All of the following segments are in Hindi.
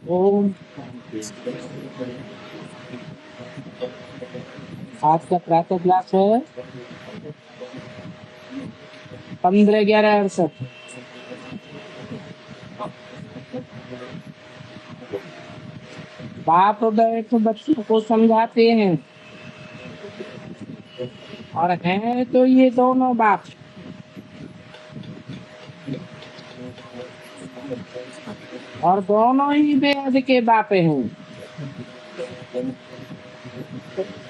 ओम। आज का प्रातः क्लास है 15/11/68। बाप बैठ बच्चों को समझाते हैं और हैं तो ये दोनों बाप। और दोनों ही वेद के बाप हैं।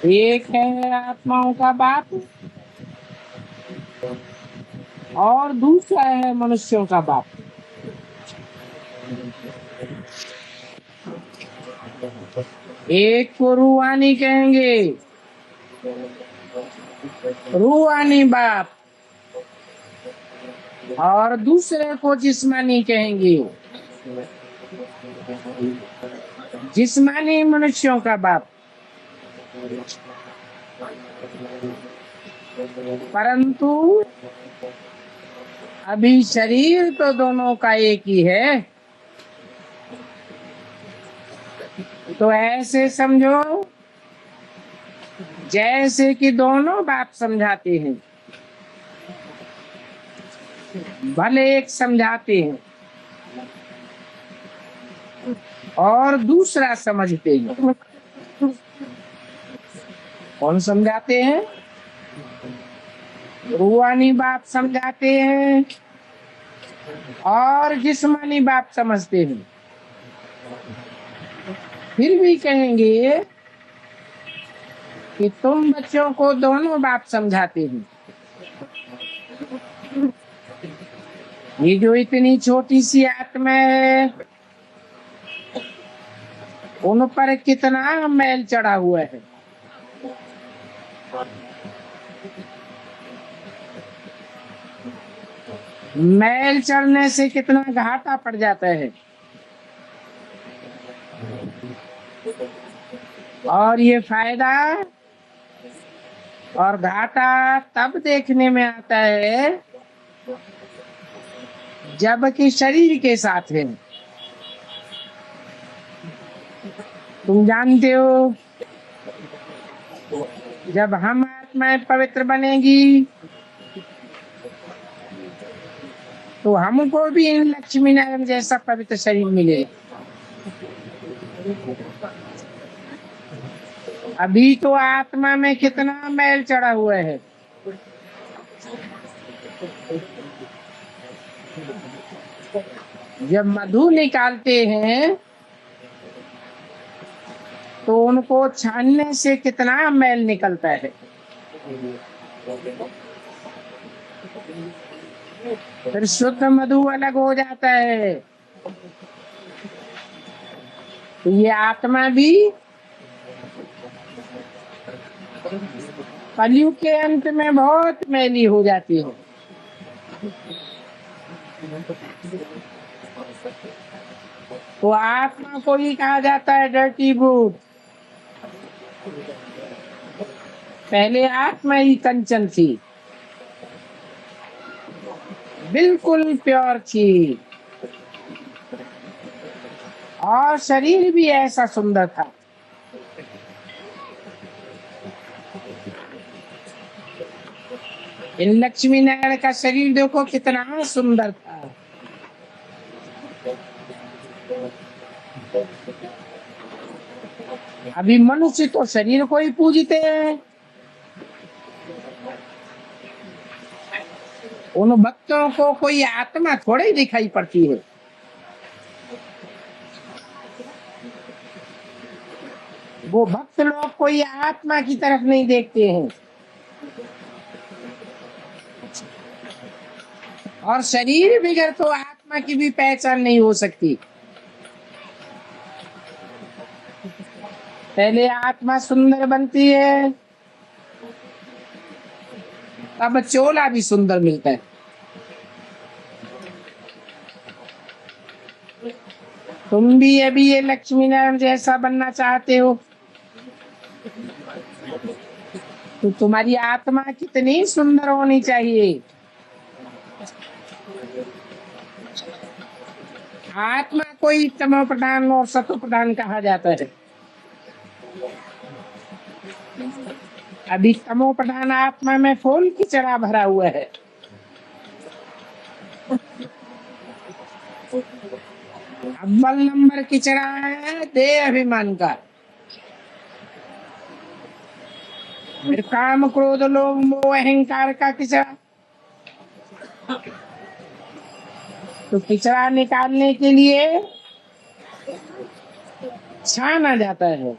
एक है आत्माओं का बाप और दूसरा है मनुष्यों का बाप। एक को रूहानी कहेंगे, रूहानी बाप, और दूसरे को जिस्मानी कहेंगे, जिस्मानी मनुष्यों का बाप। परंतु अभी शरीर तो दोनों का एक ही है। तो ऐसे समझो जैसे कि दोनों बाप समझाते हैं, भले एक समझाते हैं और दूसरा समझते हैं। कौन समझाते हैं? रूहानी बाप समझाते हैं और जिस्मानी बाप समझते हैं। फिर भी कहेंगे कि तुम बच्चों को दोनों बाप समझाते हैं। ये जो इतनी छोटी सी आत्मा है उन पर कितना मैल चढ़ा हुआ है। मैल चढ़ने से कितना घाटा पड़ जाता है। और ये फायदा और घाटा तब देखने में आता है जबकि शरीर के साथ है। तुम जानते हो जब हम आत्माएं पवित्र बनेगी तो हमको भी इन लक्ष्मी नारायण जैसा पवित्र शरीर मिलेगा। अभी तो आत्मा में कितना मैल चढ़ा हुआ है। जब मधु निकालते हैं तो उनको छानने से कितना मैल निकलता है। फिर शुद्ध मधु अलग हो जाता है। तो ये आत्मा भी कलयुग के अंत में बहुत मैली हो जाती है। तो आत्मा को ही कहा जाता है डर्टी ब्रूट। पहले आत्मा ही कंचन थी, बिल्कुल प्योर थी और शरीर भी ऐसा सुंदर था। इन लक्ष्मी नारायण का शरीर देखो कितना सुंदर था। अभी मनुष्य तो शरीर को ही पूजते हैं। उन भक्तों को कोई आत्मा थोड़ी ही दिखाई पड़ती है। वो भक्त लोग कोई आत्मा की तरफ नहीं देखते हैं। और शरीर बिगड़ तो आत्मा की भी पहचान नहीं हो सकती। पहले आत्मा सुंदर बनती है तब चोला भी सुंदर मिलता है। तुम भी अभी ये लक्ष्मी नारायण जैसा बनना चाहते हो तो तुम्हारी आत्मा कितनी सुंदर होनी चाहिए। आत्मा को ही तमो प्रधान और सतो प्रधान कहा जाता है। अभी तमो प्रधान आत्मा में फूल किचड़ा भरा हुआ है। अव्वल नंबर किचड़ा है देह अभिमान का, फिर काम क्रोध लोभ मोह अहंकार का किचड़ा। तो किचड़ा निकालने के लिए छाना जाता है।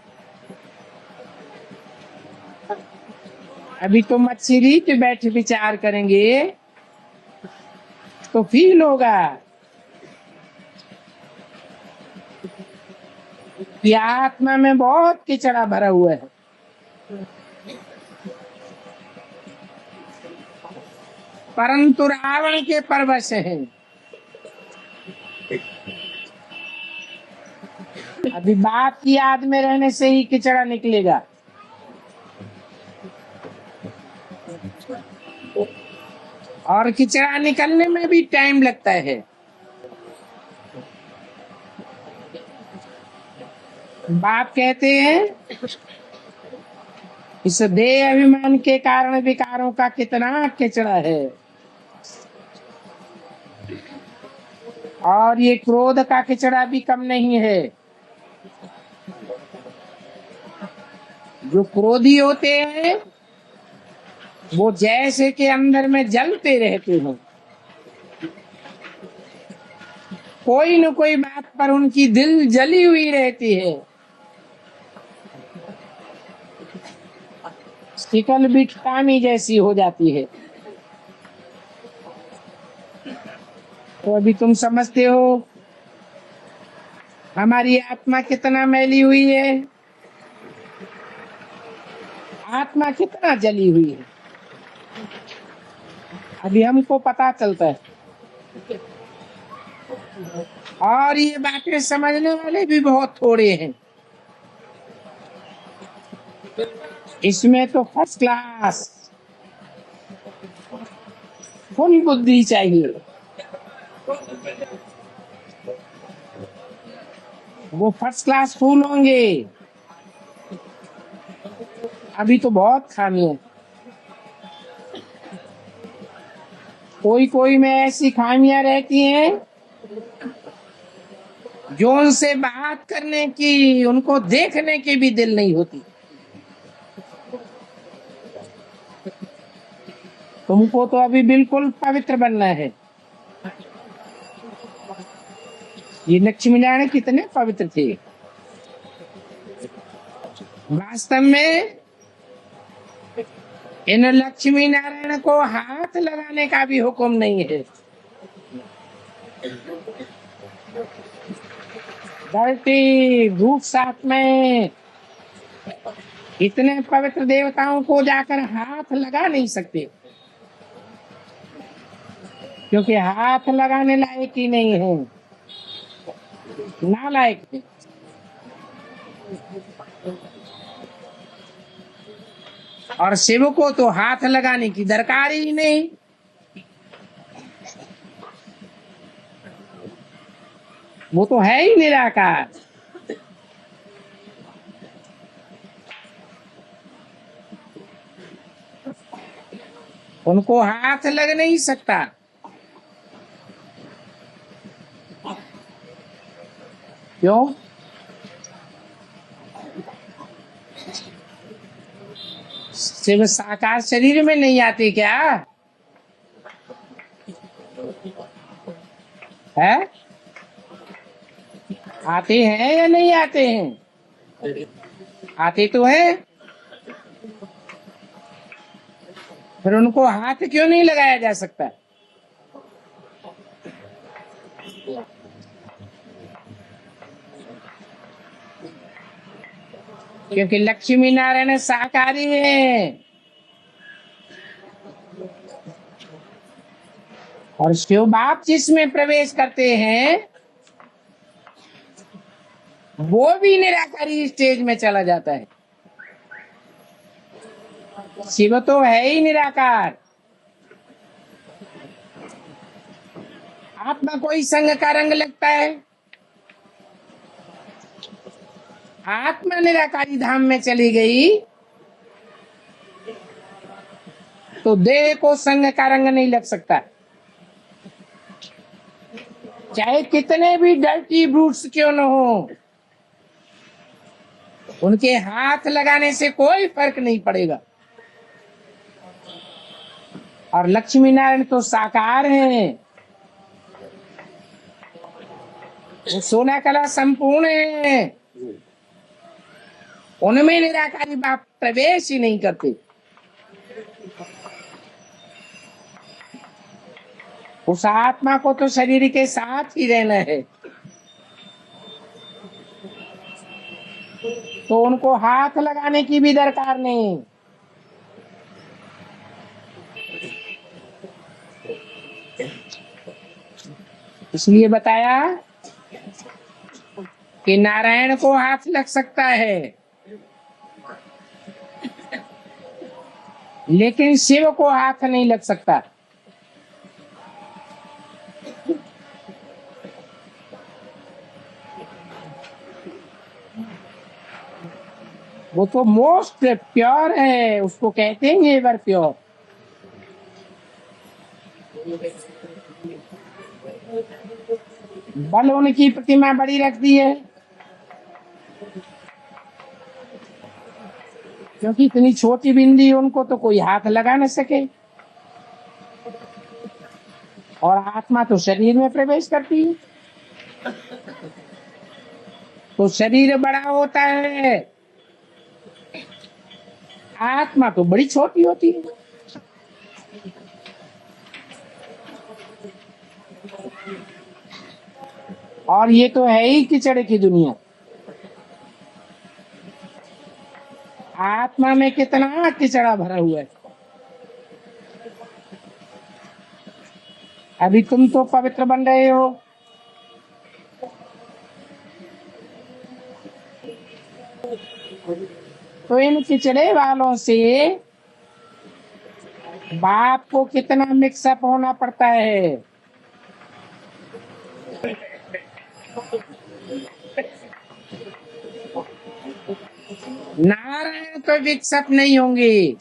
अभी तो मच्छी पे बैठ विचार करेंगे तो फील होगा कि आत्मा में बहुत किचड़ा भरा हुआ है। परंतु रावण के परवश हैं। अभी बाप की याद में रहने से ही किचड़ा निकलेगा। और किचड़ा निकलने में भी टाइम लगता है। बाप कहते हैं इस देह अभिमान के कारण विकारों का कितना किचड़ा है, और ये क्रोध का किचड़ा भी कम नहीं है। जो क्रोधी होते हैं वो जैसे के अंदर में जलते रहते हैं। कोई न कोई बात पर उनकी दिल जली हुई रहती है। शिकल भी टामी जैसी हो जाती है। तो अभी तुम समझते हो हमारी आत्मा कितना मैली हुई है, आत्मा कितना जली हुई है। अभी हमको पता चलता है। और ये बातें समझने वाले भी बहुत थोड़े हैं। इसमें तो फर्स्ट क्लास फुल बुद्धि चाहिए। वो फर्स्ट क्लास फूल होंगे। अभी तो बहुत खामी है। कोई कोई में ऐसी खामियां रहती हैं जो उनसे बात करने की, उनको देखने की भी दिल नहीं होती। तुमको तो अभी बिल्कुल पवित्र बनना है। ये लक्ष्मी नारायण कितने पवित्र थे। वास्तव में इन लक्ष्मी नारायण को हाथ लगाने का भी हुक्म नहीं है। धरती भूख साथ में इतने पवित्र देवताओं को जाकर हाथ लगा नहीं सकते, क्योंकि हाथ लगाने लायक ही नहीं है, नालायक है। और शिव को तो हाथ लगाने की दरकार ही नहीं। वो तो है ही निराकार। उनको हाथ लग नहीं सकता। क्यों? शिव साकार शरीर में नहीं आते क्या है? आते हैं या नहीं आते हैं? आते तो है। फिर उनको हाथ क्यों नहीं लगाया जा सकता? क्योंकि लक्ष्मी नारायण साकारी है और शिव बाप जिसमें प्रवेश करते हैं वो भी निराकारी स्टेज में चला जाता है। शिव तो है ही निराकार। आत्मा को ही संग का रंग लगता है। आत्मा निराकारी धाम में चली गई तो देह को संग का रंग नहीं लग सकता, चाहे कितने भी डर्टी ब्रूट्स क्यों न हो, उनके हाथ लगाने से कोई फर्क नहीं पड़ेगा। और लक्ष्मी नारायण तो साकार हैं, वो सोना कला संपूर्ण है, उनमें निराकारी बाप प्रवेश ही नहीं करते। उस आत्मा को तो शरीर के साथ ही रहना है, तो उनको हाथ लगाने की भी दरकार नहीं। इसलिए बताया कि नारायण को हाथ लग सकता है, लेकिन शिव को हाथ नहीं लग सकता। वो तो मोस्ट प्योर है, उसको कहते हैं एवर प्योर। बल उनकी प्रतिमा बड़ी रख दी है, क्योंकि इतनी छोटी बिंदी उनको तो कोई हाथ लगा न सके। और आत्मा तो शरीर में प्रवेश करती है, तो शरीर बड़ा होता है, आत्मा तो बड़ी छोटी होती है। और ये तो है ही कीचड़ की दुनिया। आत्मा में कितना कीचड़ा भरा हुआ है। अभी तुम तो पवित्र बन रहे हो, तो इन कीचड़े वालों से बाप को कितना मिक्सअप होना पड़ता है। नारायण तो मिक्सअप नहीं होंगे।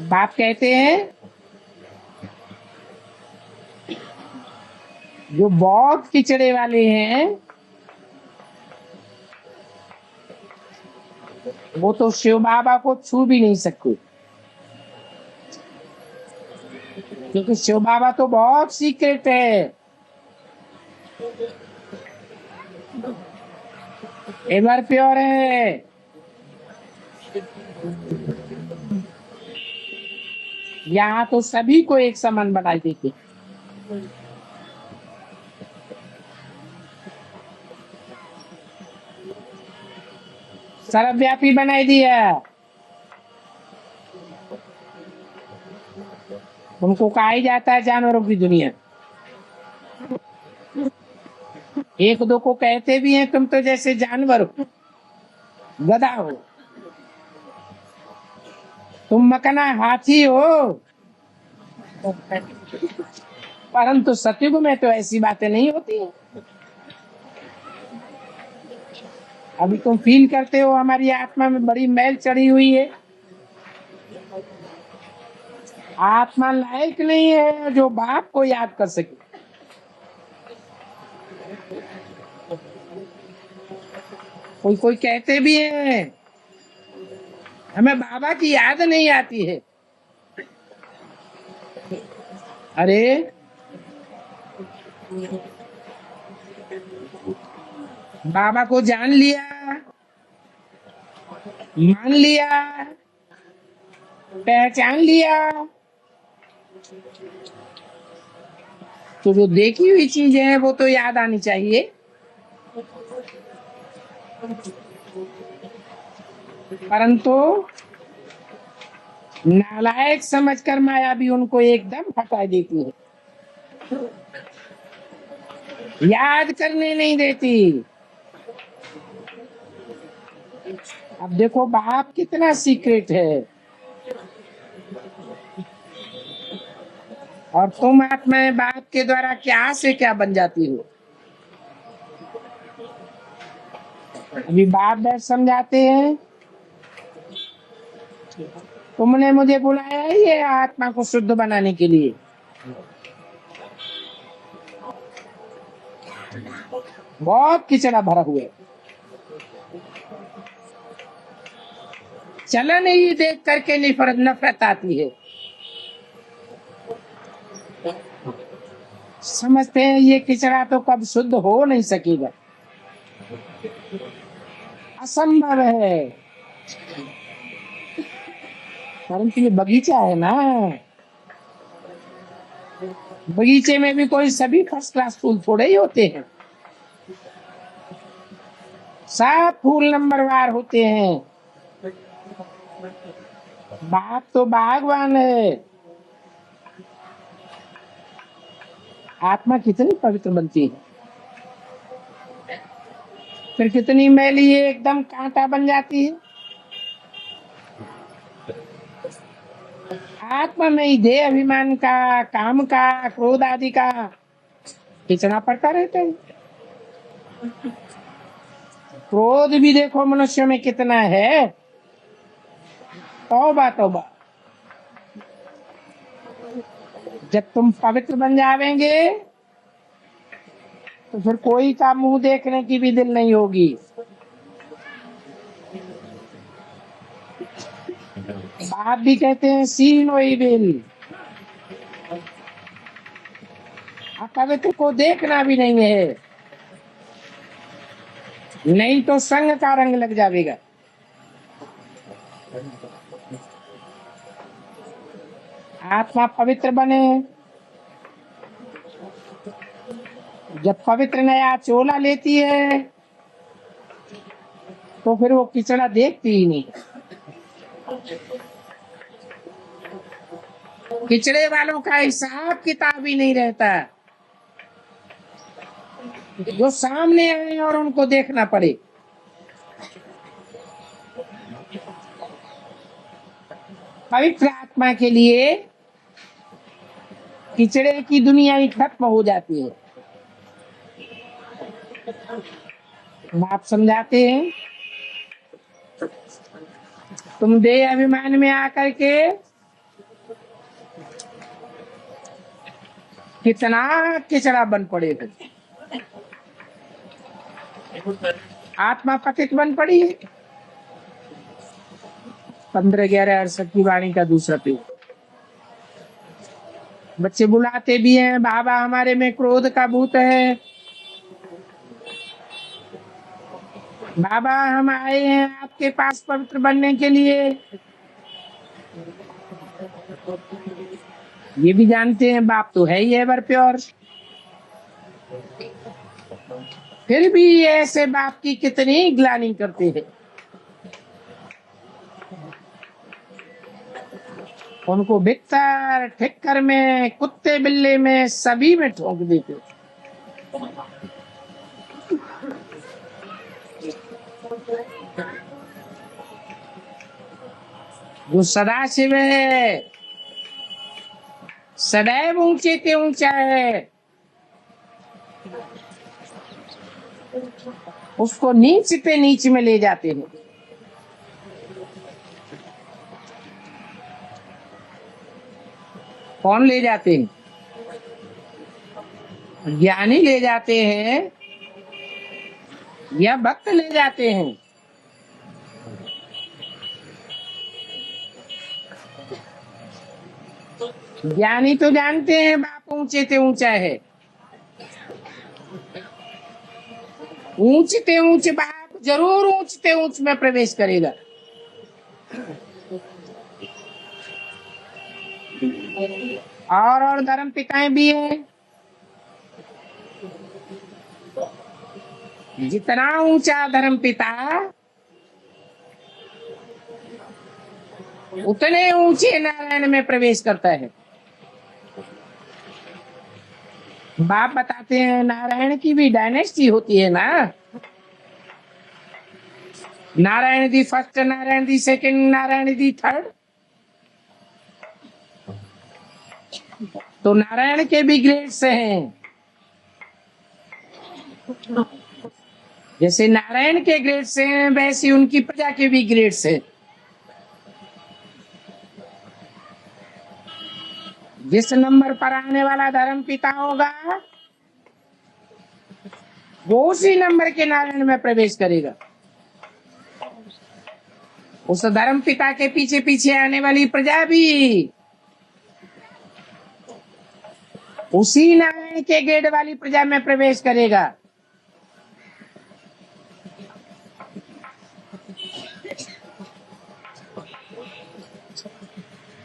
बाप कहते हैं जो बहुत कीचड़े वाले हैं वो तो शिव बाबा को छू भी नहीं सकते, क्योंकि शिव बाबा तो बहुत सीक्रेट है, एवर प्योर है। यहाँ तो सभी को एक समान बना देते, सर्वव्यापी बनाई दिया। उनको कहा ही जाता है जानवरों की दुनिया। एक दो को कहते भी हैं तुम तो जैसे जानवर हो, गधा हो, तुम मकना हाथी हो। परंतु सतयुग में तो ऐसी बातें नहीं होती हैं। अभी तुम फील करते हो हमारी आत्मा में बड़ी मैल चढ़ी हुई है। आत्मा लायक नहीं है जो बाप को याद कर सके। कोई कोई कहते भी हैं हमें बाबा की याद नहीं आती है। अरे बाबा को जान लिया, मान लिया, पहचान लिया, तो जो देखी हुई चीज है वो तो याद आनी चाहिए। परंतु नालायक समझकर माया भी उनको एकदम हटा देती है, याद करने नहीं देती। अब देखो बाप कितना सीक्रेट है, और तुम आत्मा बाप के द्वारा क्या से क्या बन जाती हो। अभी बाप बैठ समझाते हैं, तुमने मुझे बुलाया है ये आत्मा को शुद्ध बनाने के लिए। बहुत किचड़ा भरा हुआ है, चलन ही देख करके नफरत आती है। समझते हैं ये किचड़ा तो कब शुद्ध हो नहीं सकेगा, असंभव है। परंतु ये बगीचा है ना, बगीचे में भी कोई सभी फर्स्ट क्लास फूल थोड़े ही होते हैं, सब फूल नंबरवार होते हैं। बाग तो बागवान है। आत्मा कितनी पवित्र बनती है, फिर कितनी मैली एकदम कांटा बन जाती है। आत्मा में ही देह अभिमान का, काम का, क्रोध आदि का किचड़ा पड़ता रहता है। क्रोध भी देखो मनुष्य में कितना है, तौबा तौबा। जब तुम पवित्र बन जावेंगे तो फिर कोई का मुंह देखने की भी दिल नहीं होगी। बाप भी कहते हैं सी नो इविल, अपवित्र को देखना भी नहीं है, नहीं तो संग का रंग लग जाएगा। आत्मा पवित्र बने, जब पवित्र नया चोला लेती है तो फिर वो किचड़ा देखती ही नहीं। किचड़े वालों का हिसाब किताब ही नहीं रहता, जो सामने आए और उनको देखना पड़े। पवित्र आत्मा के लिए किचड़े की दुनिया ही खत्म हो जाती है। बाप समझाते हैं, तुम देह अभिमान में आकर के कितना किचड़ा बन पड़े हो। आत्मा पतित बन पड़ी है। 15-11 की वाणी का दूसरा पेज। बच्चे बुलाते भी हैं, बाबा हमारे में क्रोध का भूत है, बाबा हम आए हैं आपके पास पवित्र बनने के लिए। ये भी जानते हैं बाप तो है ही एवर प्योर, फिर भी ऐसे बाप की कितनी ग्लानि करते हैं। उनको भिक्तर ठिक्कर में, कुत्ते बिल्ले में, सभी में ठोक देते। वो सदाशिव है, सदैव ऊंचे के ऊंचा है, उसको नीच पे नीच में ले जाते हैं। कौन ले जाते हैं? ज्ञानी ले जाते हैं या भक्त ले जाते हैं? ज्ञानी तो जानते हैं बाप ऊंचे से ऊंचा है, ऊंचते ऊंच बाप जरूर ऊंचते ऊंच में प्रवेश करेगा। और धर्म पिताएं भी हैं, जितना ऊंचा धर्म पिता उतने ऊंचे नारायण में प्रवेश करता है। बाप बताते हैं नारायण की भी डायनेस्टी होती है ना, Narayan the first, Narayan the second, Narayan the third. तो नारायण के भी ग्रेड्स हैं। जैसे नारायण के ग्रेड्स हैं वैसे उनकी प्रजा के भी ग्रेड्स हैं। जिस नंबर पर आने वाला धर्म पिता होगा वो उसी नंबर के नारायण में प्रवेश करेगा। उस धर्म पिता के पीछे पीछे आने वाली प्रजा भी उसी नारायण के गेट वाली प्रजा में प्रवेश करेगा।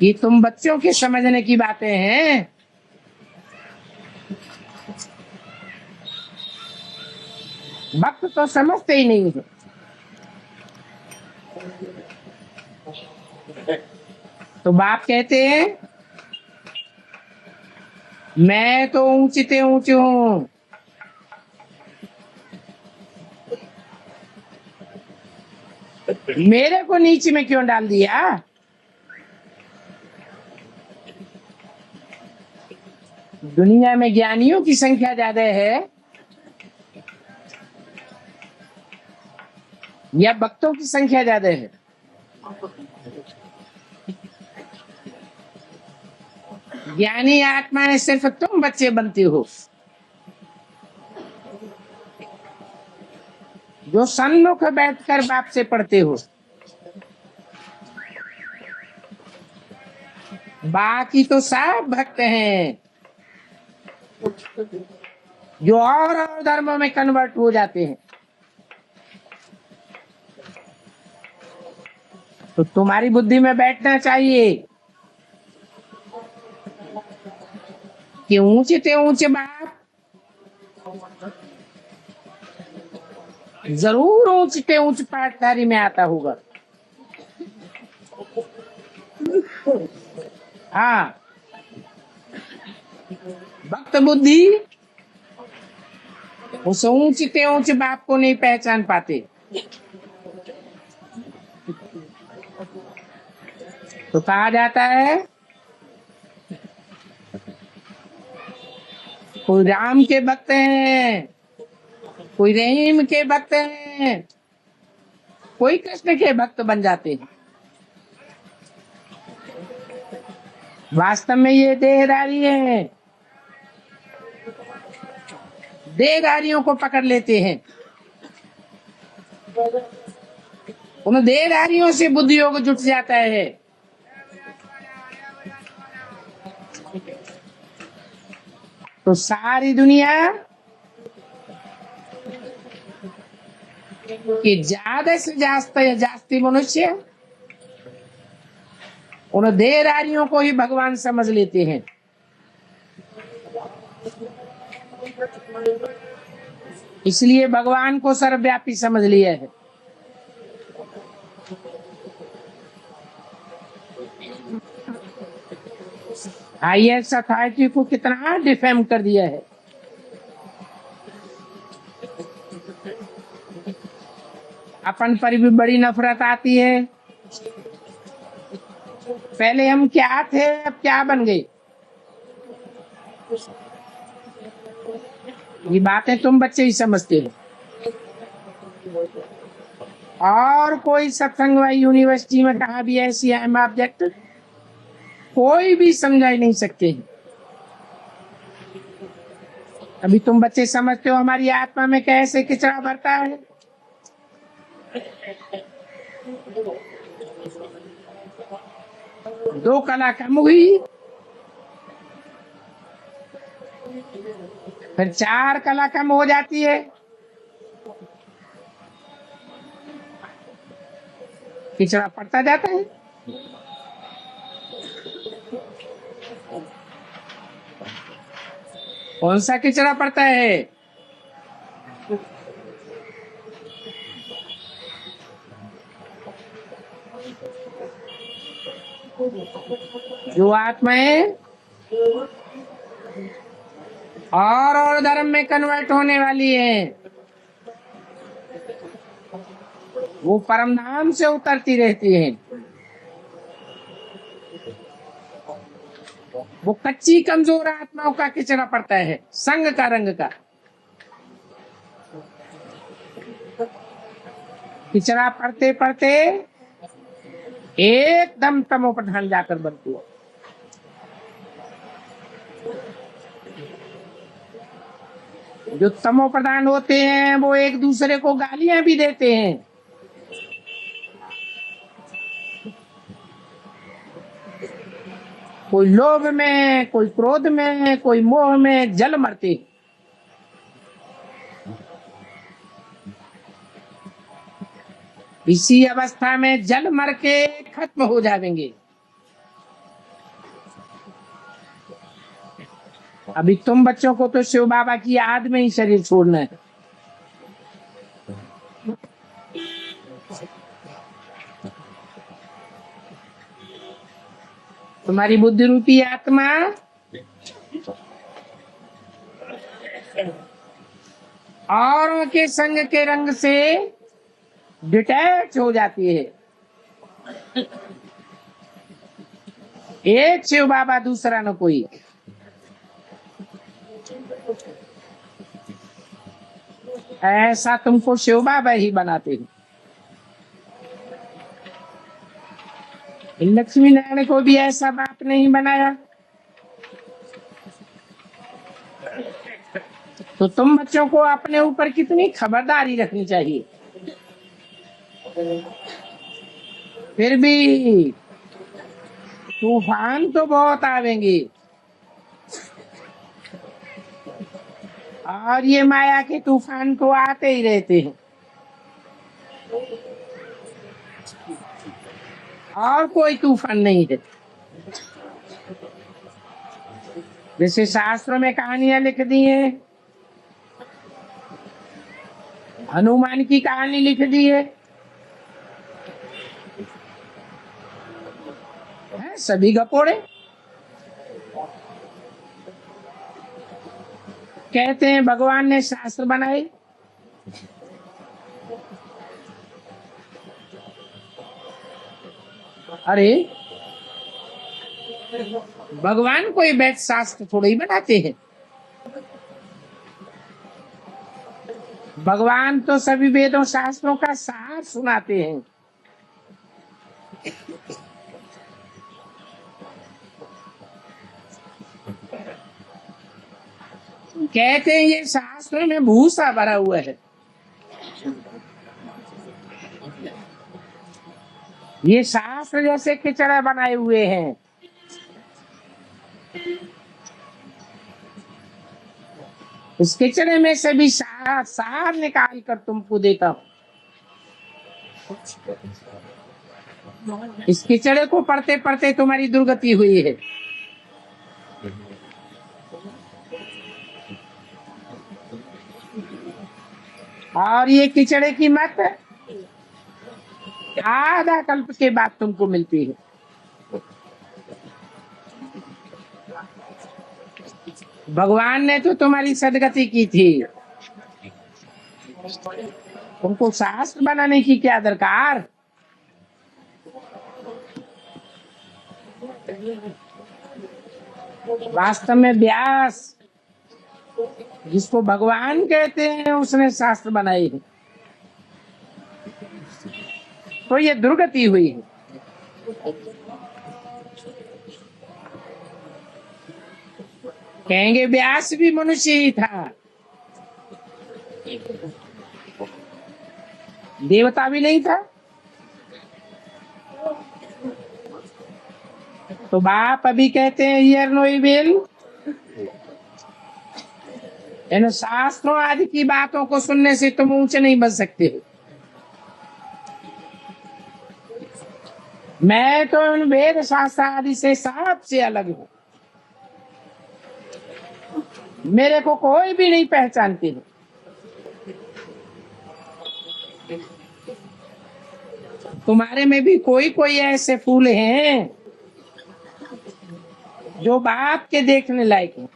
ये तुम बच्चों के समझने की बातें हैं। भक्त तो समझते ही नहीं है। तो बाप कहते हैं मैं तो ऊंचते ऊंचे हूं, मेरे को नीचे में क्यों डाल दिया? दुनिया में ज्ञानियों की संख्या ज्यादा है या भक्तों की संख्या ज्यादा है? ज्ञानी आत्मा ने सिर्फ तुम बच्चे बनते हो जो सन्मुख बैठकर बाप से पढ़ते हो। बाकी तो सब भक्त हैं जो और धर्मों में कन्वर्ट हो जाते हैं। तो तुम्हारी बुद्धि में बैठना चाहिए कि ऊंचे से ऊंचे बाप जरूर ऊंचे से ऊंचे पाठधारी में आता होगा। हाँ, भक्त बुद्धि उस ऊंचे से ऊंचे बाप को नहीं पहचान पाते। तो कहा जाता है कोई राम के भक्त हैं, कोई रहीम के भक्त हैं, कोई कृष्ण के भक्त बन जाते हैं। वास्तव में ये देहधारी है, देहधारियों को पकड़ लेते हैं। उन देहधारियों से बुद्धि योग जुट जाता है। तो सारी दुनिया कि ज्यादा से जास्ती मनुष्य उन देहधारियों को ही भगवान समझ लेते हैं। इसलिए भगवान को सर्वव्यापी समझ लिया है। IAS अथॉरिटी को कितना डिफेम कर दिया है। अपन पर भी बड़ी नफरत आती है। पहले हम क्या थे अब क्या बन गए। ये बातें तुम बच्चे ही समझते हो। और कोई सत्संग यूनिवर्सिटी में कहा भी ऐसी है ऑब्जेक्ट कोई भी समझा ही नहीं सकते। अभी तुम बच्चे समझते हो हमारी आत्मा में कैसे किचड़ा भरता है। दो कला कम हुई, फिर 4 कला कम हो जाती है, किचड़ा पड़ता जाता है। कौन सा किचड़ा पड़ता है? जो आत्माएं और धर्म में कन्वर्ट होने वाली है वो परम धाम से उतरती रहती है। वो कच्ची कमजोर आत्माओं का किचड़ा पड़ता है, संग का रंग का किचड़ा पढ़ते पढ़ते एकदम तमो प्रधान जाकर बनती है। जो तमो प्रधान होते हैं वो एक दूसरे को गालियां भी देते हैं। कोई लोभ में, कोई क्रोध में, कोई मोह में जल मरते। इसी अवस्था में जल मर के खत्म हो जाएंगे। अभी तुम बच्चों को तो शिव बाबा की याद में ही शरीर छोड़ना है। तुम्हारी बुद्धि रूपी आत्मा औरों के संग के रंग से डिटैच हो जाती है। एक शिव बाबा, दूसरा न कोई। ऐसा तुमको शिव बाबा ही बनाते हैं। लक्ष्मी नारायण को भी ऐसा बाप नहीं बनाया। तो तुम बच्चों को अपने ऊपर कितनी खबरदारी रखनी चाहिए। फिर भी तूफान तो बहुत आवेंगे, और ये माया के तूफान तो आते ही रहते हैं। और कोई तूफान नहीं है। जैसे शास्त्रों में कहानियां लिख दी हैं, हनुमान की कहानी लिख दी है, सभी गपोड़े। कहते हैं भगवान ने शास्त्र बनाए। अरे भगवान कोई वैद शास्त्र थोड़े ही बनाते हैं। भगवान तो सभी वेदों शास्त्रों का सार सुनाते हैं। कहते हैं ये शास्त्र में भूसा भरा हुआ है। ये शास्त्र जैसे किचड़ा बनाए हुए हैं। इस किचड़े में से भी सार निकाल कर तुमको देता हूं। इस किचड़े को पढ़ते पढ़ते तुम्हारी दुर्गति हुई है। और ये किचड़े की मत आधा कल्प के बाद तुमको मिलती है। भगवान ने तो तुम्हारी सदगति की थी, तुमको शास्त्र बनाने की क्या दरकार। वास्तव में व्यास, जिसको भगवान कहते हैं, उसने शास्त्र बनाए हैं। तो ये दुर्गति हुई है। कहेंगे व्यास भी मनुष्य ही था, देवता भी नहीं था। तो बाप अभी कहते हैं हियर नो इविल। इन शास्त्रों आदि की बातों को सुनने से तुम ऊंचे नहीं बन सकते हो। मैं तो उन वेद शास्त्र आदि से सबसे अलग हूं। मेरे को कोई भी नहीं पहचानती है। तुम्हारे में भी कोई कोई ऐसे फूल हैं जो बाप के देखने लायक हैं।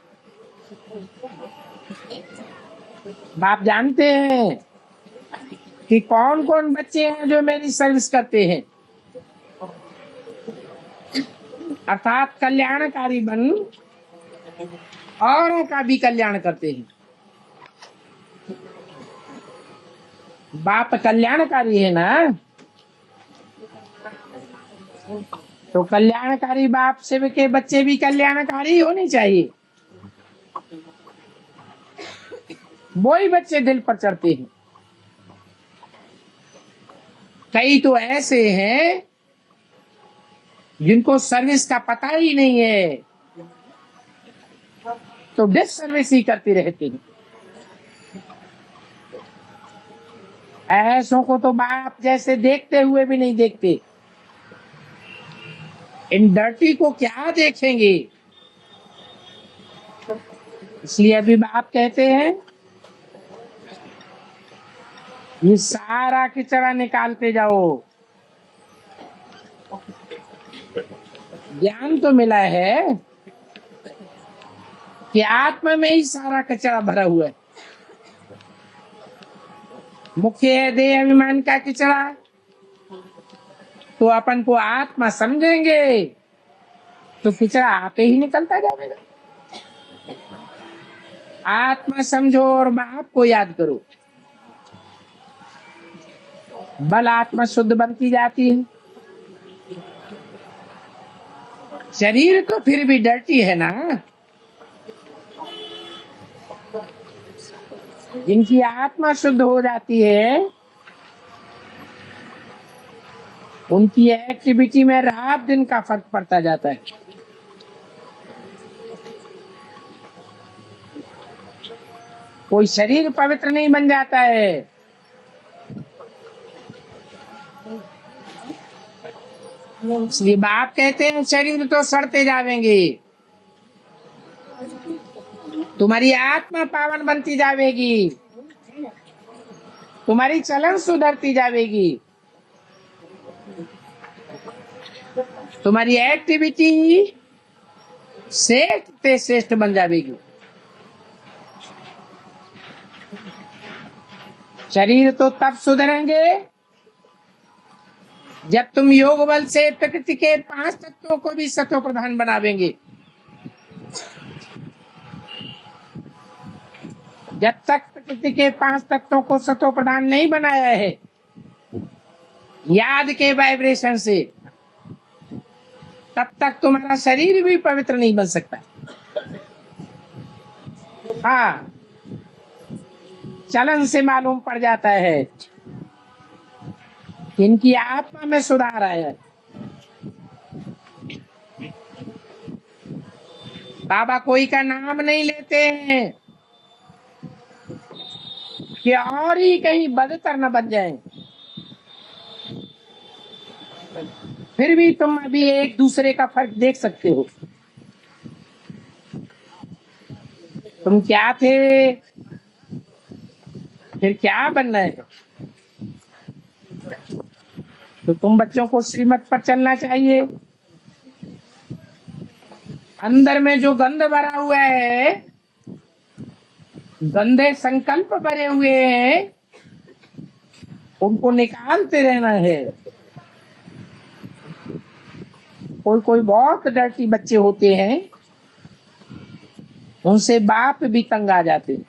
बाप जानते हैं कि कौन कौन बच्चे हैं जो मेरी सर्विस करते हैं। अर्थात कल्याणकारी बन औरों का भी कल्याण करते हैं। बाप कल्याणकारी है ना, तो कल्याणकारी बाप से के बच्चे भी कल्याणकारी होने चाहिए। वो ही बच्चे दिल पर चढ़ते हैं। कई तो ऐसे हैं जिनको सर्विस का पता ही नहीं है, तो डिस सर्विस ही करते रहते हैं। ऐसों को तो बाप जैसे देखते हुए भी नहीं देखते। इन डर्टी को क्या देखेंगे। इसलिए अभी बाप कहते हैं ये सारा किचड़ा निकालते जाओ। ज्ञान तो मिला है कि आत्मा में ही सारा कचरा भरा हुआ है। मुख्य है देह अभिमान का कचरा, तो अपन को आत्मा समझेंगे तो कचरा आपे ही निकलता जाएगा। आत्मा समझो और बाप को याद करो, बल आत्मा शुद्ध बनती जाती है। शरीर तो फिर भी डर्टी है ना। जिनकी आत्मा शुद्ध हो जाती है उनकी एक्टिविटी में रात दिन का फर्क पड़ता जाता है। कोई शरीर पवित्र नहीं बन जाता है। इसलिए बाप कहते हैं शरीर तो सड़ते जावेंगे, तुम्हारी आत्मा पावन बनती जावेगी, तुम्हारी चलन सुधरती जावेगी, तुम्हारी एक्टिविटी श्रेष्ठ से श्रेष्ठ बन जाएगी। शरीर तो तब सुधरेंगे जब तुम योग बल से प्रकृति के 5 तत्वों को भी सत्व प्रधान बनावेंगे। जब तक प्रकृति के 5 तत्वों को सत्व प्रधान नहीं बनाया है याद के वाइब्रेशन से, तब तक तुम्हारा शरीर भी पवित्र नहीं बन सकता। हाँ, चलन से मालूम पड़ जाता है इनकी आत्मा में सुधार आया है। बाबा कोई का नाम नहीं लेते हैं कि और ही कहीं बदतर न बन जाए। फिर भी तुम अभी एक दूसरे का फर्क देख सकते हो। तुम क्या थे, फिर क्या बनना है। तो तुम बच्चों को श्रीमत पर चलना चाहिए। अंदर में जो गंध भरा हुआ है, गंदे संकल्प भरे हुए हैं, उनको निकालते रहना है। कोई कोई बहुत डर्टी बच्चे होते हैं, उनसे बाप भी तंग आ जाते हैं।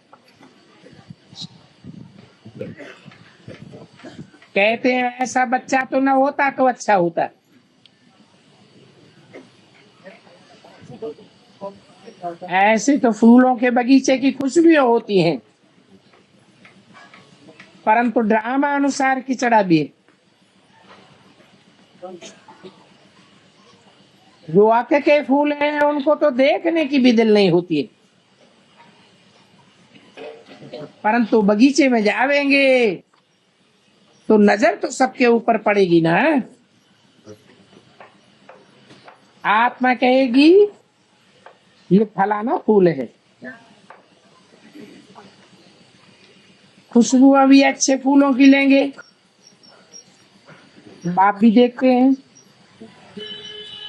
कहते हैं ऐसा बच्चा तो ना होता तो अच्छा होता। ऐसे तो फूलों के बगीचे की खुशबू होती हैं, परंतु ड्रामा अनुसार किचड़ा भी है। जो आके के फूल हैं उनको तो देखने की भी दिल नहीं होती है, परंतु बगीचे में जावेंगे तो नजर तो सबके ऊपर पड़ेगी ना। आत्मा कहेगी ये फलाना फूल है, खुशबू अभी अच्छे फूलों की लेंगे। बाप भी देखते हैं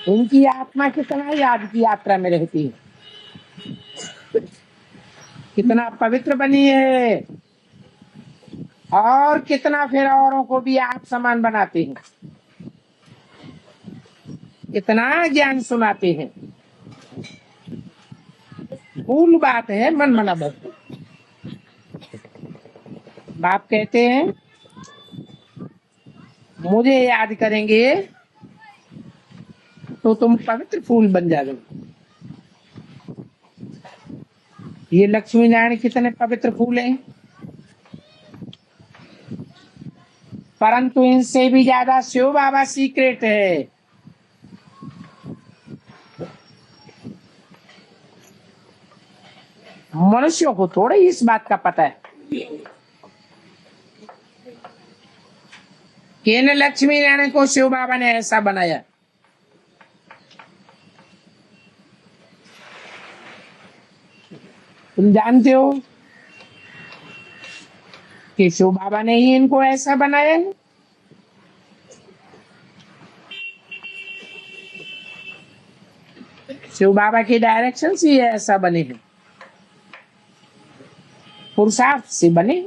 उनकी आत्मा कितना याद की यात्रा में रहती है, कितना पवित्र बनी है, और कितना फिर औरों को भी आप समान बनाते हैं। इतना ज्ञान सुनाते हैं। मूल बात है मन मना भक्ति। बाप कहते हैं मुझे याद करेंगे तो तुम पवित्र फूल बन जाओगे। ये लक्ष्मी नारायण कितने पवित्र फूल हैं, परंतु इनसे भी ज्यादा शिव बाबा सीक्रेट है। मनुष्यों को थोड़ा ही इस बात का पता है कि इन लक्ष्मी नारायण को शिव बाबा ने ऐसा बनाया। तुम जानते हो कि शिव बाबा ने ही इनको ऐसा बनाया है। शिव बाबा के डायरेक्शन से ये ऐसा बने हैं, पुरुषार्थ से बने।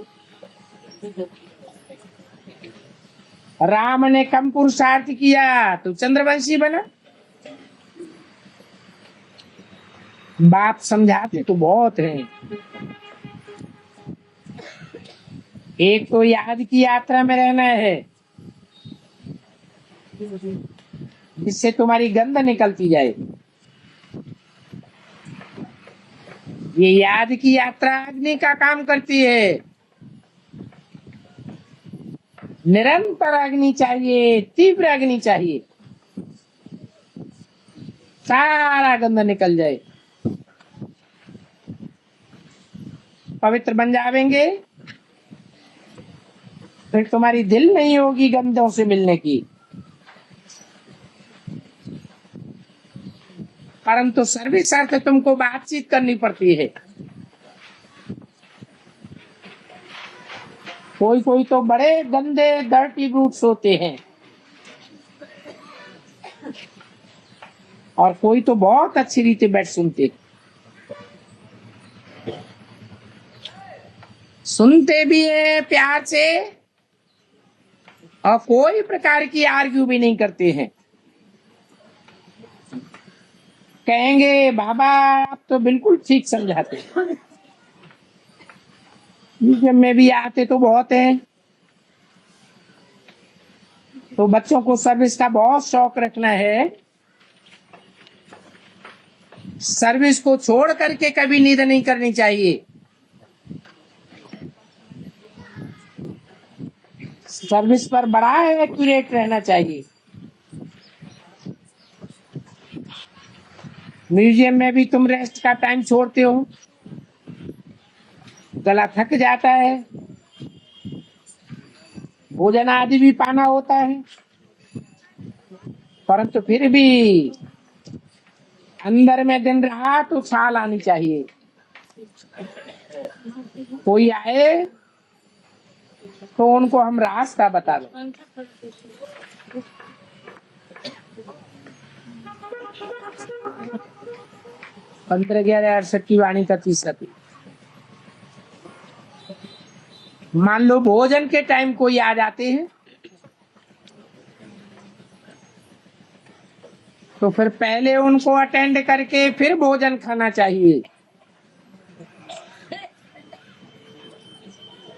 राम ने कम पुरुषार्थ किया तो चंद्रवंशी बना। बाप समझाते तो बहुत हैं। एक तो याद की यात्रा में रहना है जिससे तुम्हारी गंध निकलती जाए। ये याद की यात्रा अग्नि का काम करती है। निरंतर अग्नि चाहिए, तीव्र अग्नि चाहिए, सारा गंध निकल जाए। पवित्र बन जाएंगे फिर तुम्हारी दिल नहीं होगी गंधों से मिलने की। परंतु सर्विस अर्थ तुमको बातचीत करनी पड़ती है। कोई कोई तो बड़े गंदे डर्टी ब्रूट्स होते हैं और कोई तो बहुत अच्छी रीति बैठ सुनते भी है प्यार से और कोई प्रकार की आर्ग्यू भी नहीं करते हैं। कहेंगे बाबा आप तो बिल्कुल ठीक समझाते हैं। जब में भी आते तो बहुत हैं। तो बच्चों को सर्विस का बहुत शौक रखना है। सर्विस को छोड़ करके कभी नींद नहीं करनी चाहिए। सर्विस पर बड़ा एक्यूरेट रहना चाहिए। म्यूजियम में भी तुम रेस्ट का टाइम छोड़ते हो, गला थक जाता है, भोजन आदि भी पाना होता है, परंतु फिर भी अंदर में दिन रहा तो छाल आनी चाहिए। कोई आए तो उनको हम रास्ता बता दो। 15/11/68 की वाणी का तीसरा पी। मान लो भोजन के टाइम कोई आ जाते हैं तो फिर पहले उनको अटेंड करके फिर भोजन खाना चाहिए।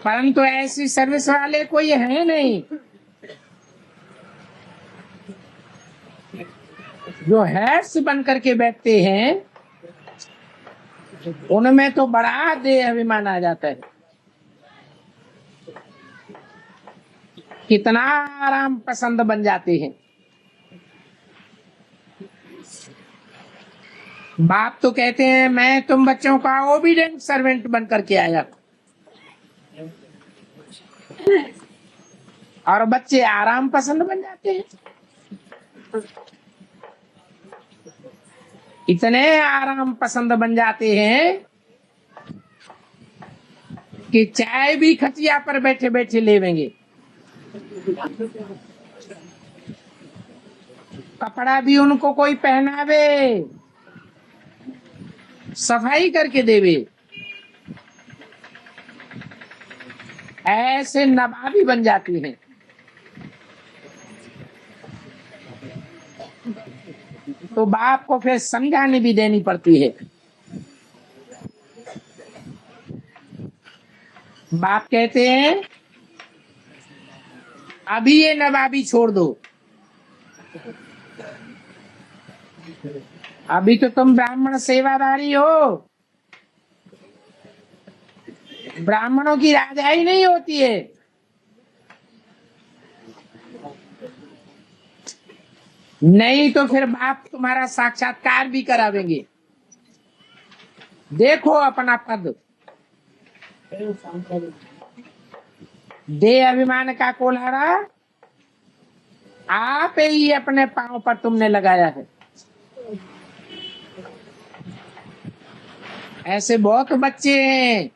परंतु ऐसी सर्विस वाले कोई है नहीं। जो हेड्स बन करके बैठते हैं उनमें तो बड़ा देह अभिमान आ जाता है। कितना आराम पसंद बन जाते हैं। बाप तो कहते हैं मैं तुम बच्चों का ओबीडिएंट सर्वेंट बन करके आया और बच्चे आराम पसंद बन जाते हैं। इतने आराम पसंद बन जाते हैं कि चाय भी खटिया पर बैठे बैठे लेवेंगे, कपड़ा भी उनको कोई पहनावे, सफाई करके देवे, ऐसे नवाबी बन जाती हैं। तो बाप को फिर समझाने भी देनी पड़ती है। बाप कहते हैं अभी ये नवाबी छोड़ दो, अभी तो तुम ब्राह्मण सेवादारी हो, ब्राह्मणों की राजाई नहीं होती है। नहीं तो फिर बाप तुम्हारा साक्षात्कार भी करावेंगे। देखो अपना पद, देह अभिमान का कोल्हारा आप ही अपने पांव पर तुमने लगाया है। ऐसे बहुत बच्चे हैं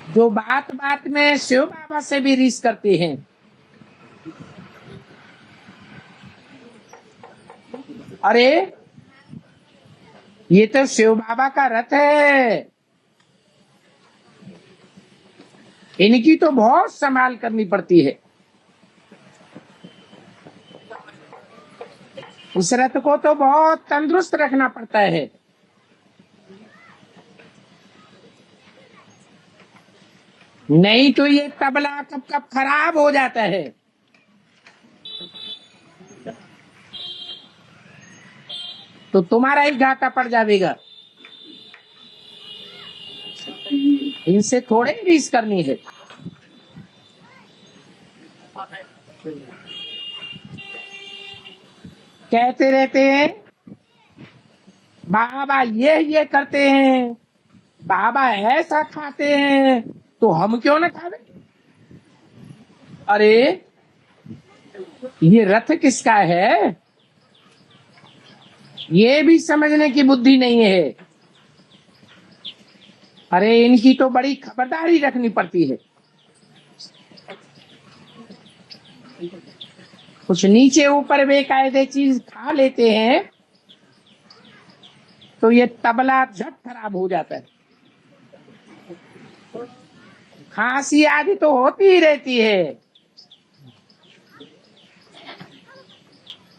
जो बात बात में शिव बाबा से भी रीस करते हैं। अरे ये तो शिव बाबा का रथ है, इनकी तो बहुत संभाल करनी पड़ती है। उस रथ को तो बहुत तंदुरुस्त रखना पड़ता है। नहीं तो ये तबला कब कब खराब हो जाता है। तो तुम्हारा ही घाटा पड़ जाएगा। इनसे थोड़े रीस करनी है। कहते रहते हैं बाबा ये करते हैं, बाबा ऐसा खाते हैं, तो हम क्यों ना खावे। अरे ये रथ किसका है, ये भी समझने की बुद्धि नहीं है। अरे इनकी तो बड़ी खबरदारी रखनी पड़ती है। कुछ नीचे ऊपर बेकायदे चीज खा लेते हैं तो ये तबला झट खराब हो जाता है। खांसी आदि तो होती ही रहती है।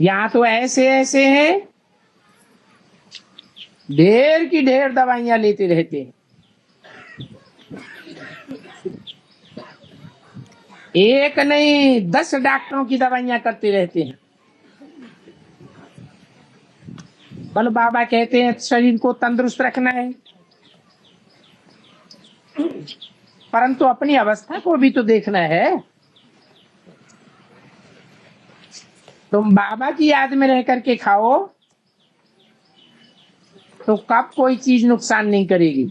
यहाँ तो ऐसे ऐसे हैं ढेर की ढेर दवाइयां लेते रहते हैं। एक नहीं 10 डॉक्टरों की दवाइयां करते रहते हैं। बल बाबा कहते हैं शरीर को तंदुरुस्त रखना है, परंतु अपनी अवस्था को भी तो देखना है। तुम बाबा की याद में रह करके खाओ तो कब कोई चीज नुकसान नहीं करेगी।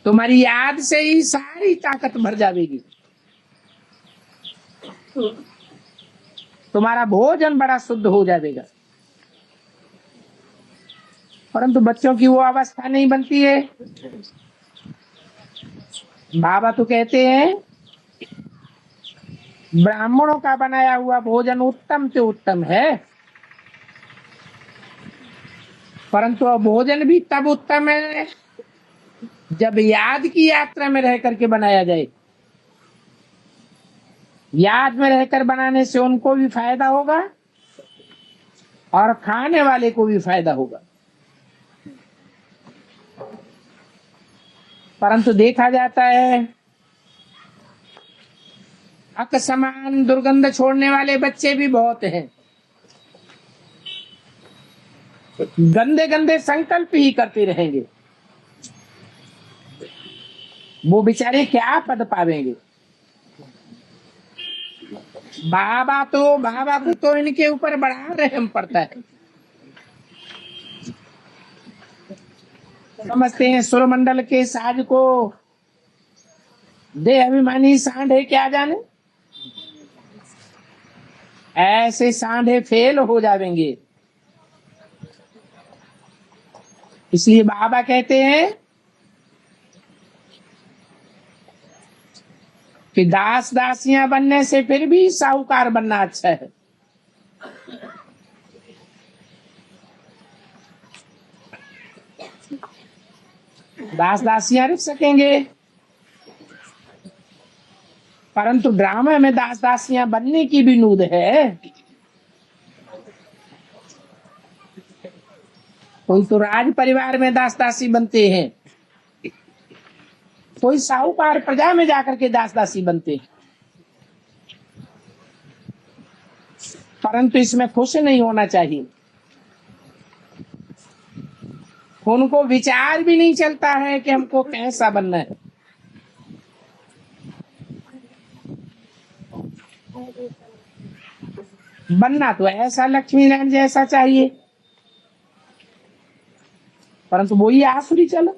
तुम्हारी याद से ही सारी ताकत भर जाएगी। तुम्हारा भोजन बड़ा शुद्ध हो जाएगा। परंतु बच्चों की वो अवस्था नहीं बनती है। बाबा तो कहते हैं ब्राह्मणों का बनाया हुआ भोजन उत्तम से उत्तम है, परंतु अब भोजन भी तब उत्तम है जब याद की यात्रा में रह करके बनाया जाए। याद में रहकर बनाने से उनको भी फायदा होगा और खाने वाले को भी फायदा होगा। परंतु देखा जाता है अक समान दुर्गंध छोड़ने वाले बच्चे भी बहुत हैं। गंदे गंदे संकल्प ही करते रहेंगे। वो बेचारे क्या पद पावेंगे। बाबा को तो इनके ऊपर बड़ा रहम पड़ता है। समझते हैं सुरमंडल के साज को देह अभिमानी सांढे क्या जाने, ऐसे सांढे फेल हो जाएंगे। इसलिए बाबा कहते हैं कि दास दासियां बनने से फिर भी साहूकार बनना अच्छा है। दास दासियां रुक सकेंगे परंतु ड्रामा में दास दासियां बनने की भी नूद है। कोई तो राज परिवार में दास दासी बनते हैं, कोई साहूकार प्रजा में जाकर के दास दासी बनते हैं, परंतु इसमें खुश नहीं होना चाहिए। उनको विचार भी नहीं चलता है कि हमको कैसा बनना है। बनना तो ऐसा लक्ष्मी नारायण जैसा चाहिए, परंतु वही आसुरी चला,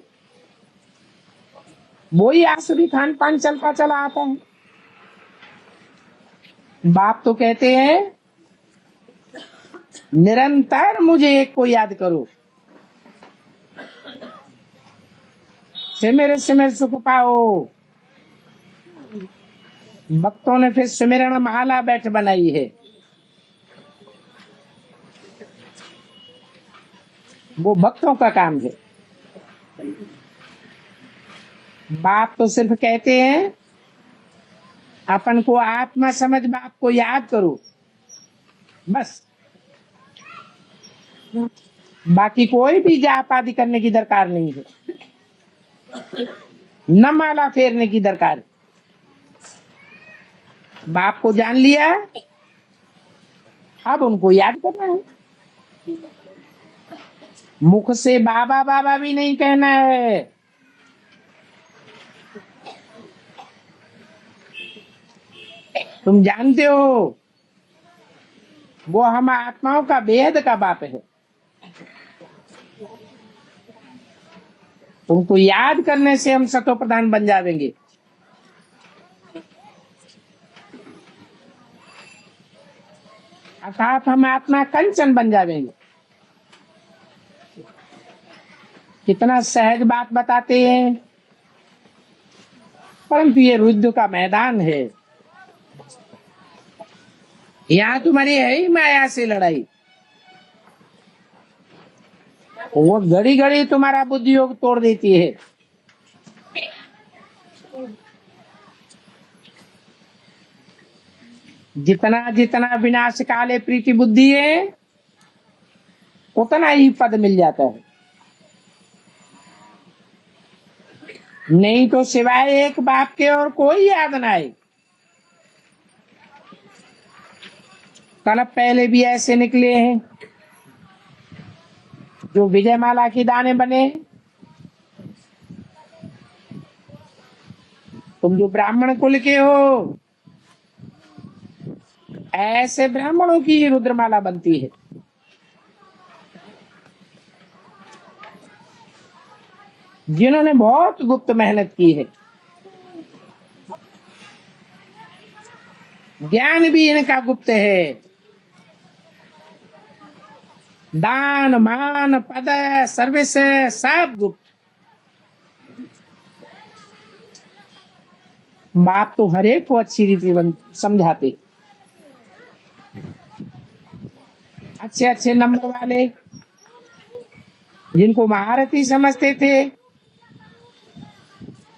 वही आसुरी खान पान चलता चला आता है। बाप तो कहते हैं निरंतर मुझे एक को याद करो, सिमर सिमर सुख पाओ। भक्तों ने फिर सुमिरन माला बैठ बनाई है। वो भक्तों का काम है। बाप तो सिर्फ कहते हैं अपन को आत्मा समझ बाप को याद करो, बस। बाकी कोई भी जाप आदि करने की दरकार नहीं है, न माला फेरने की दरकार। बाप को जान लिया, अब उनको याद करना है। मुख से बाबा बाबा भी नहीं कहना है। तुम जानते हो वो हम आत्माओं का बेहद का बाप है। तुमको याद करने से हम सतो प्रधान बन जाएंगे। अर्थात हम आत्मा कंचन बन जाएंगे। कितना सहज बात बताते हैं, परंतु ये रुद्र का मैदान है। यहाँ तुम्हारी है ही माया से लड़ाई। वो घड़ी घड़ी तुम्हारा बुद्धि योग तोड़ देती है। जितना जितना विनाश काले प्रीति बुद्धि है, उतना ही पद मिल जाता है। नहीं तो सिवाय एक बाप के और कोई याद ना आए। कल पहले भी ऐसे निकले हैं जो विजयमाला के दाने बने। तुम जो ब्राह्मण कुल के हो, ऐसे ब्राह्मणों की रुद्रमाला बनती है। जिन्होंने बहुत गुप्त मेहनत की है, ज्ञान भी इनका गुप्त है। दान मान पद सर्विस सब गुप्त। बाप तो हर एक को अच्छी रीति समझाते। अच्छे अच्छे नंबर वाले जिनको महारथी समझते थे,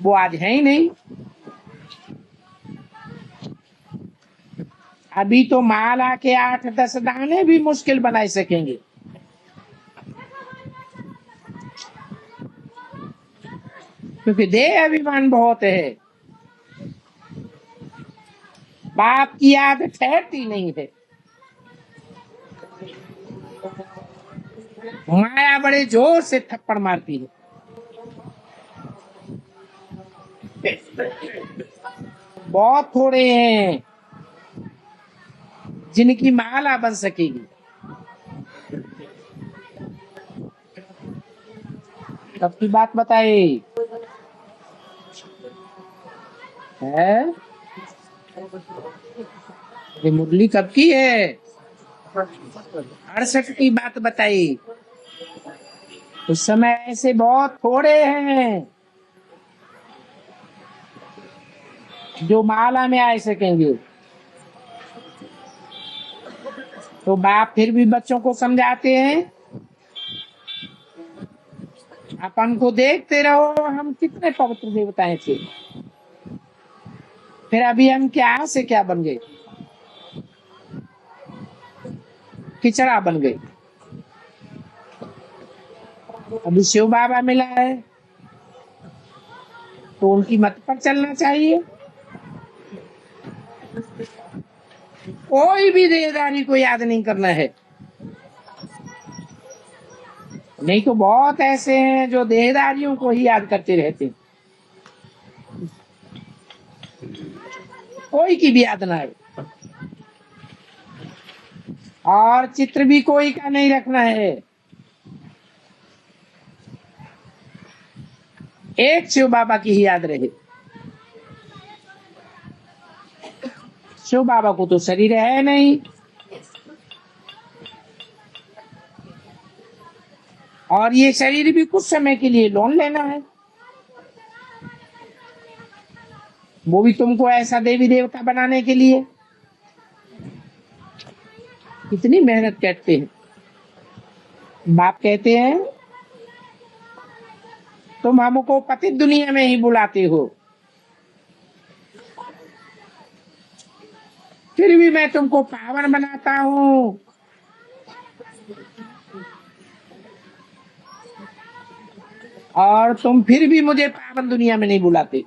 वो आज है ही नहीं। अभी तो माला के 8-10 दाने भी मुश्किल बना सकेंगे। क्योंकि देह अभिमान बहुत है। बाप की याद ठहरती नहीं है। माया बड़े जोर से थप्पड़ मारती है। बहुत थोड़े हैं जिनकी माला बन सकेगी। कब की बात बताए है? ये मुरली कब की है? 68 की बात बताई। उस समय ऐसे बहुत थोड़े हैं जो माला में आ सकेंगे। तो बाप फिर भी बच्चों को समझाते हैं, अपन को देखते रहो हम कितने पवित्र देवताएं थे। फिर अभी हम क्या से क्या बन गए? खिचड़ा बन गए। अभी शिव बाबा मिला है तो उनकी मत पर चलना चाहिए। कोई भी देहदारी को याद नहीं करना है, नहीं तो बहुत ऐसे हैं जो देहदारियों को ही याद करते रहते हैं। कोई की भी याद ना है, और चित्र भी कोई का नहीं रखना है। एक शिव बाबा की ही याद रहे। शिव बाबा को तो शरीर है नहीं, और ये शरीर भी कुछ समय के लिए लोन लेना है। वो भी तुमको ऐसा देवी देवता बनाने के लिए। कितनी मेहनत करते हैं। बाप कहते हैं तुम हमको पतित दुनिया में ही बुलाते हो, फिर भी मैं तुमको पावन बनाता हूँ। और तुम फिर भी मुझे पावन दुनिया में नहीं बुलाते।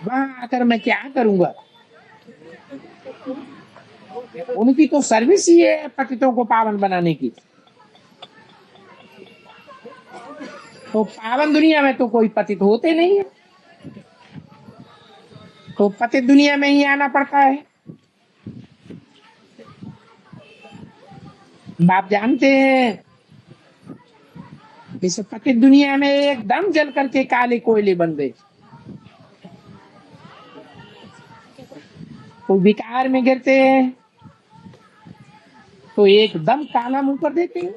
वहां आकर मैं क्या करूंगा? उनकी तो सर्विस ही है पतितों को पावन बनाने की। तो पावन दुनिया में तो कोई पतित होते नहीं है, तो पतित दुनिया में ही आना पड़ता है। बाप जानते हैं इस पतित दुनिया में एकदम जल करके काले कोयले बन गए, तो विकार में गिरते हैं तो एकदम काला मुंह कर देते हैं।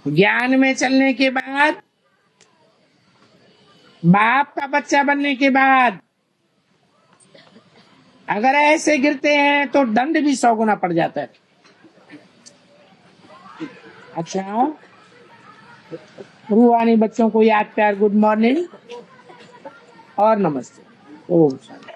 ज्ञान में चलने के बाद, बाप का बच्चा बनने के बाद अगर ऐसे गिरते हैं तो दंड भी 100 गुना पड़ जाता है। अच्छा, रूहानी बच्चों को याद प्यार गुड मॉर्निंग और नमस्ते। ओम शांति।